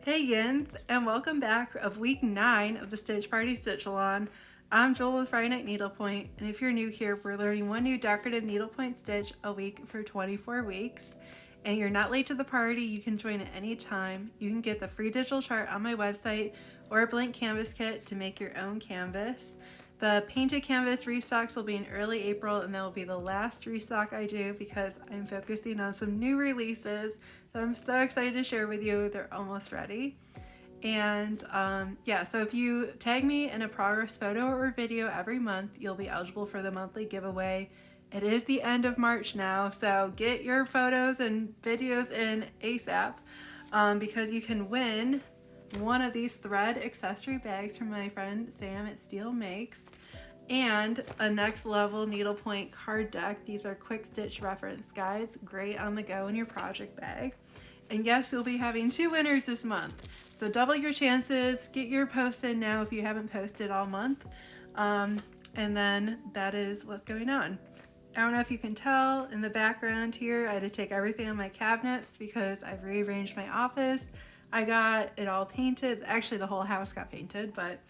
Hey Yins, and welcome back of week 9 of the Stitch Party Stitch Along. I'm Joel with Friday Night Needlepoint, and if you're new here, we're learning one new decorative needlepoint stitch a week for 24 weeks. And you're not late to the party, you can join at any time. You can get the free digital chart on my website or a blank canvas kit to make your own canvas. The painted canvas restocks will be in early April, and that will be the last restock I do because I'm focusing on some new releases that I'm so excited to share with you. They're almost ready. And so if you tag me in a progress photo or video every month, you'll be eligible for the monthly giveaway. It is the end of March now, so get your photos and videos in ASAP because you can win one of these thread accessory bags from my friend Sam at Steel Makes and a next level needlepoint card deck. These are quick stitch reference guides, great on the go in your project bag. And yes, you'll be having 2 winners this month. So double your chances, get your post in now if you haven't posted all month. And then that is what's going on. I don't know if you can tell in the background here, I had to take everything on my cabinets because I've rearranged my office. I got it all painted. Actually, the whole house got painted, but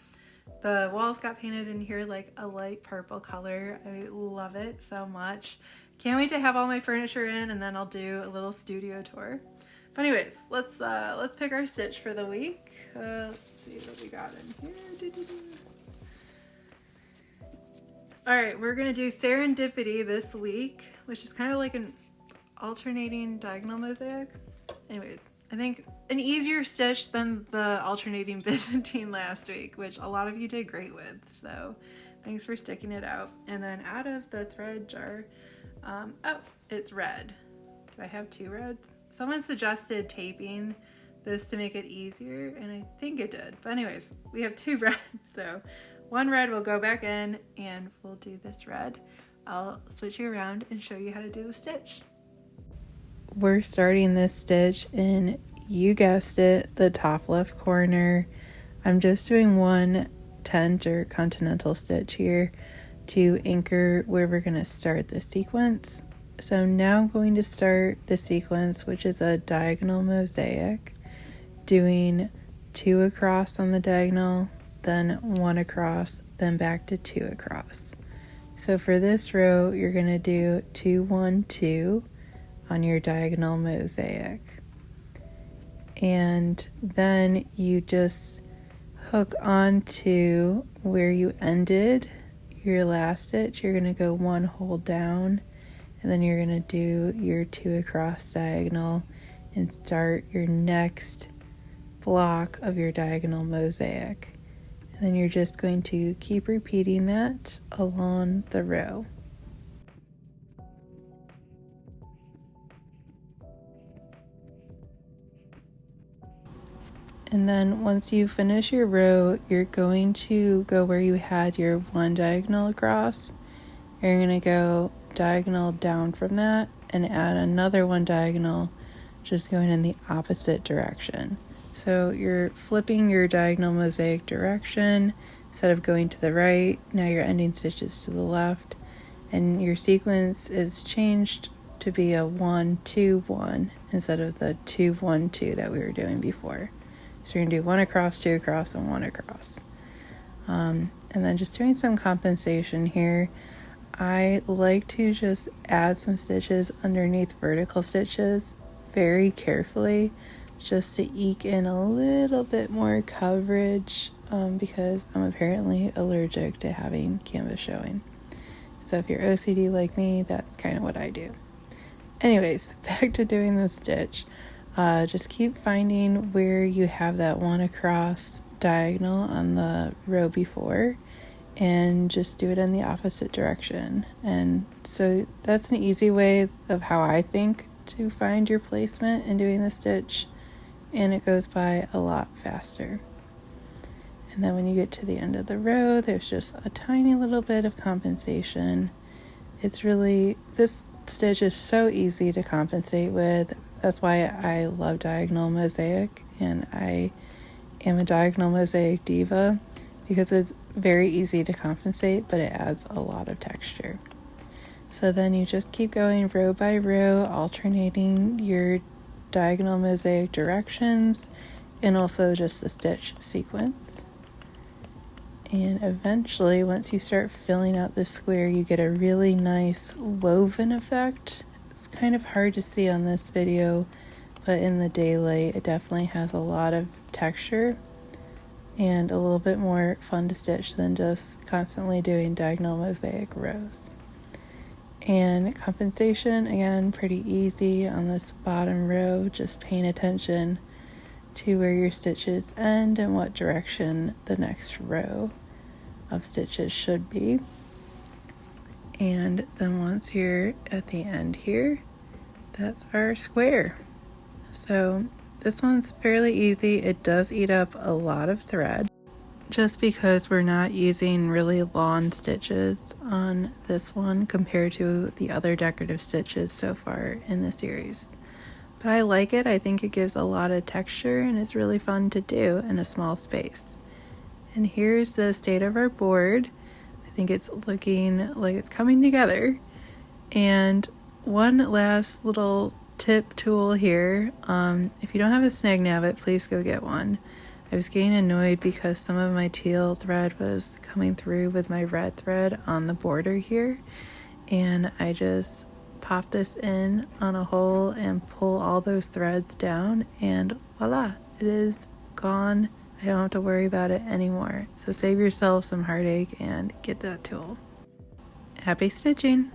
the walls got painted in here like a light purple color. I love it so much. Can't wait to have all my furniture in, and then I'll do a little studio tour. But anyways, let's pick our stitch for the week. Let's see what we got in here. All right, we're gonna do Serendipity this week, which is kind of like an alternating diagonal mosaic. Anyways, I think an easier stitch than the alternating Byzantine last week, which a lot of you did great with. So thanks for sticking it out. And then out of the thread jar, it's red. Do I have 2 reds? Someone suggested taping this to make it easier, and I think it did. But anyways, we have 2 reds, so 1 red will go back in, and we'll do this red. I'll switch you around and show you how to do the stitch. We're starting this stitch in, you guessed it, the top left corner. I'm just doing 1 tent or continental stitch here to anchor where we're going to start the sequence. So now I'm going to start the sequence, which is a diagonal mosaic, doing 2 across on the diagonal, then 1 across, then back to 2 across. So for this row, you're going to do 2, 1, 2 on your diagonal mosaic. And then you just hook onto where you ended your last stitch. You're going to go 1 hold down, and then you're going to do your 2 across diagonal and start your next block of your diagonal mosaic. And then you're just going to keep repeating that along the row. And then once you finish your row, you're going to go where you had your 1 diagonal across. You're going to go diagonal down from that and add another 1 diagonal, just going in the opposite direction. So you're flipping your diagonal mosaic direction. Instead of going to the right, now your ending stitch is to the left, and your sequence is changed to be a 1, 2, 1 instead of the 2, 1, 2 that we were doing before. So you're going to do 1 across, 2 across, and 1 across. And then just doing some compensation here. I like to just add some stitches underneath vertical stitches very carefully, just to eke in a little bit more coverage because I'm apparently allergic to having canvas showing. So if you're OCD like me, that's kind of what I do. Anyways, back to doing the stitch. Just keep finding where you have that 1 across diagonal on the row before, and just do it in the opposite direction. And so that's an easy way of how I think to find your placement in doing the stitch, and it goes by a lot faster. And then when you get to the end of the row, there's just a tiny little bit of compensation. This stitch is so easy to compensate with. That's why I love diagonal mosaic, and I am a diagonal mosaic diva, because it's very easy to compensate, but it adds a lot of texture. So then you just keep going row by row, alternating your diagonal mosaic directions, and also just the stitch sequence. And eventually, once you start filling out the square, you get a really nice woven effect. It's kind of hard to see on this video, but in the daylight, it definitely has a lot of texture and a little bit more fun to stitch than just constantly doing diagonal mosaic rows. And compensation, again, pretty easy on this bottom row, just paying attention to where your stitches end and what direction the next row of stitches should be. And then once you're at the end here, that's our square. So this one's fairly easy. It does eat up a lot of thread just because we're not using really long stitches on this one compared to the other decorative stitches so far in the series. But I like it. I think it gives a lot of texture and it's really fun to do in a small space. And here's the state of our board. I think it's looking like it's coming together. And one last little tip tool here. If you don't have a snag nabbit, please go get one. I was getting annoyed because some of my teal thread was coming through with my red thread on the border here. And I just pop this in on a hole and pull all those threads down, and voila, it is gone. I don't have to worry about it anymore. So save yourself some heartache and get that tool. Happy stitching!